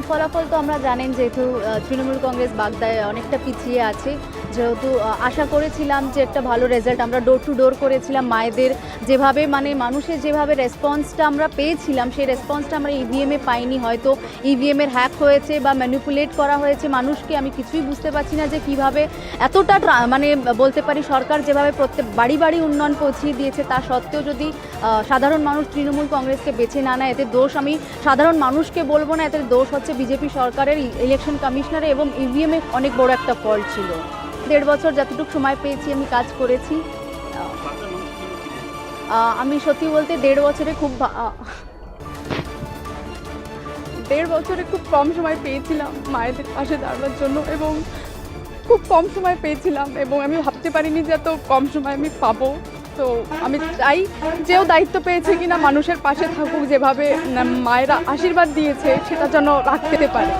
ফলাফল তো আমরা জানেন, যেহেতু তৃণমূল কংগ্রেস বাগদায় অনেকটা পিছিয়ে আছে, যেহেতু আশা করেছিলাম যে একটা ভালো রেজাল্ট, আমরা ডোর টু ডোর করেছিলাম, মায়েদের যেভাবে মানে মানুষের যেভাবে রেসপন্সটা আমরা পেয়েছিলাম সেই রেসপন্সটা আমরা ইভিএমে পাইনি। হয়তো ইভিএমের হ্যাক হয়েছে বা ম্যানিপুলেট করা হয়েছে মানুষকে, আমি কিছুই বুঝতে পারছি না যে কিভাবে এতটা মানে বলতে পারি সরকার যেভাবে প্রত্যেক বাড়ি বাড়ি উন্নয়ন পৌঁছিয়ে দিয়েছে, তা সত্ত্বেও যদি সাধারণ মানুষ তৃণমূল কংগ্রেসকে বেছে না নেয়, এতে দোষ আমি সাধারণ মানুষকে বলবো না, এতে দোষ হচ্ছে বিজেপি সরকারের, ইলেকশন কমিশনারের এবং ইভিএমে অনেক বড় একটা ফল্ট ছিল। 1.5 বছর যতটুকু সময় পেয়েছি আমি কাজ করেছি। আমি সত্যি বলতে 1.5 বছরে খুব 1.5 বছরে খুব কম সময় পেয়েছিলাম মায়েদের পাশে দাঁড়ানোর জন্য, এবং খুব কম সময় পেয়েছিলাম এবং আমি ভাবতে পারিনি যে এত কম সময় আমি পাবো। তো আমি চাই যেও দায়িত্ব পেয়েছে কিনা মানুষের পাশে থাকুক, যেভাবে মায়েরা আশীর্বাদ দিয়েছে সেটা যেন রাখতে পারে।